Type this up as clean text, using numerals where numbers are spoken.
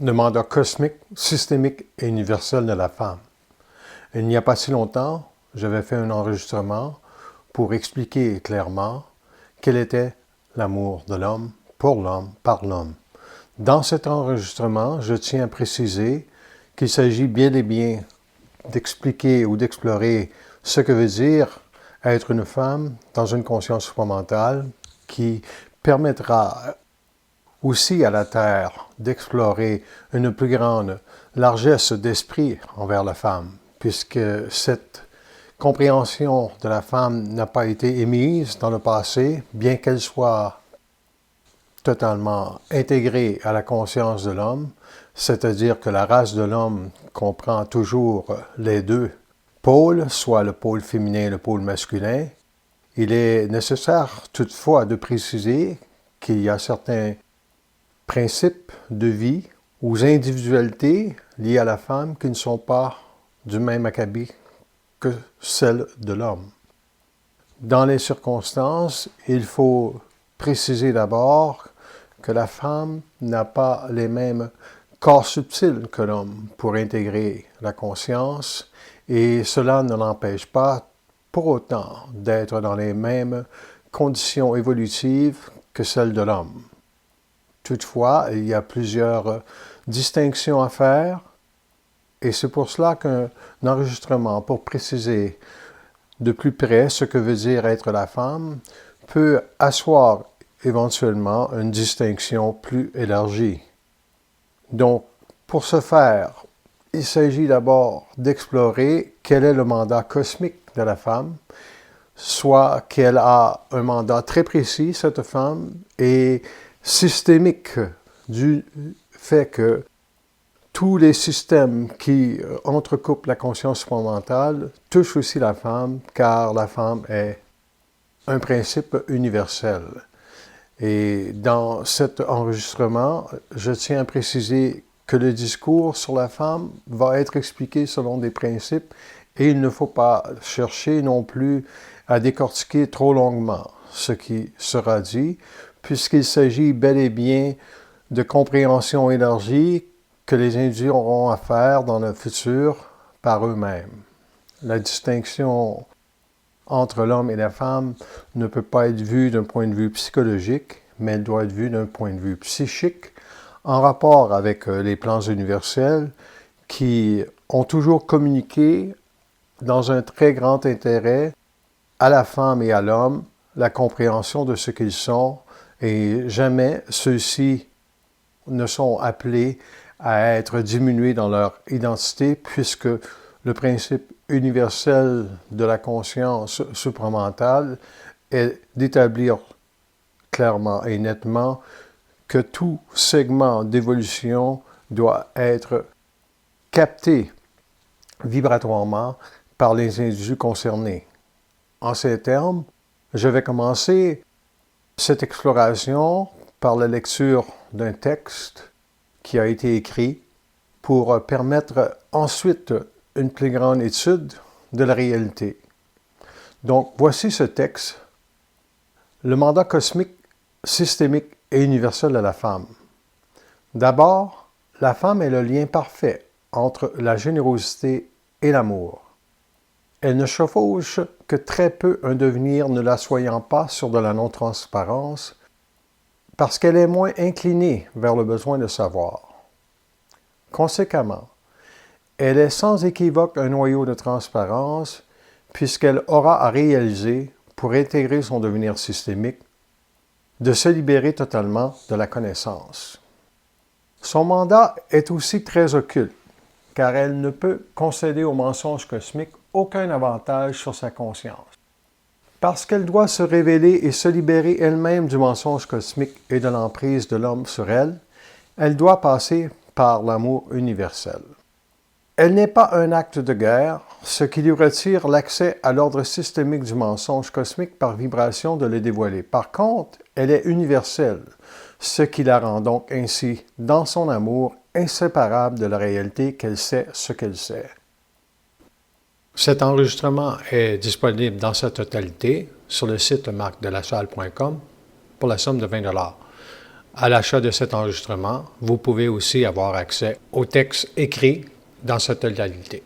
Le mandat cosmique, systémique et universel de la femme. Il n'y a pas si longtemps, j'avais fait un enregistrement pour expliquer clairement quel était l'amour de l'homme, pour l'homme, par l'homme. Dans cet enregistrement, je tiens à préciser qu'il s'agit bien et bien d'expliquer ou d'explorer ce que veut dire être une femme dans une conscience supramentale qui permettra aussi à la Terre d'explorer une plus grande largesse d'esprit envers la femme, puisque cette compréhension de la femme n'a pas été émise dans le passé, bien qu'elle soit totalement intégrée à la conscience de l'homme, c'est-à-dire que la race de l'homme comprend toujours les deux pôles, soit le pôle féminin et le pôle masculin. Il est nécessaire toutefois de préciser qu'il y a certains principes de vie ou individualités liées à la femme qui ne sont pas du même acabit que celles de l'homme. Dans les circonstances, il faut préciser d'abord que la femme n'a pas les mêmes corps subtils que l'homme pour intégrer la conscience et cela ne l'empêche pas pour autant d'être dans les mêmes conditions évolutives que celles de l'homme. Toutefois, il y a plusieurs distinctions à faire et c'est pour cela qu'un enregistrement pour préciser de plus près ce que veut dire être la femme peut asseoir éventuellement une distinction plus élargie. Donc, pour ce faire, il s'agit d'abord d'explorer quel est le mandat cosmique de la femme, soit qu'elle a un mandat très précis, cette femme, et systémique du fait que tous les systèmes qui entrecoupent la conscience supramentale touchent aussi la femme, car la femme est un principe universel. Et dans cet enregistrement, je tiens à préciser que le discours sur la femme va être expliqué selon des principes et il ne faut pas chercher non plus à décortiquer trop longuement ce qui sera dit, puisqu'il s'agit bel et bien de compréhension élargie que les individus auront à faire dans le futur par eux-mêmes. La distinction entre l'homme et la femme ne peut pas être vue d'un point de vue psychologique, mais elle doit être vue d'un point de vue psychique, en rapport avec les plans universels qui ont toujours communiqué dans un très grand intérêt à la femme et à l'homme la compréhension de ce qu'ils sont, et jamais ceux-ci ne sont appelés à être diminués dans leur identité, puisque le principe universel de la conscience supramentale est d'établir clairement et nettement que tout segment d'évolution doit être capté vibratoirement par les individus concernés. En ces termes, je vais commencer cette exploration par la lecture d'un texte qui a été écrit pour permettre ensuite une plus grande étude de la réalité. Donc, voici ce texte, le mandat cosmique, systémique et universel de la femme. D'abord, la femme est le lien parfait entre la générosité et l'amour. Elle ne chevauche que très peu un devenir ne la soyant pas sur de la non-transparence, parce qu'elle est moins inclinée vers le besoin de savoir. Conséquemment, elle est sans équivoque un noyau de transparence, puisqu'elle aura à réaliser, pour intégrer son devenir systémique, de se libérer totalement de la connaissance. Son mandat est aussi très occulte, car elle ne peut concéder au mensonge cosmique aucun avantage sur sa conscience. Parce qu'elle doit se révéler et se libérer elle-même du mensonge cosmique et de l'emprise de l'homme sur elle, elle doit passer par l'amour universel. Elle n'est pas un acte de guerre, ce qui lui retire l'accès à l'ordre systémique du mensonge cosmique par vibration de le dévoiler. Par contre, elle est universelle, ce qui la rend donc ainsi, dans son amour, inséparable de la réalité qu'elle sait ce qu'elle sait. Cet enregistrement est disponible dans sa totalité sur le site marcdelasalle.com pour la somme de 20 $. À l'achat de cet enregistrement, vous pouvez aussi avoir accès au texte écrit dans sa totalité.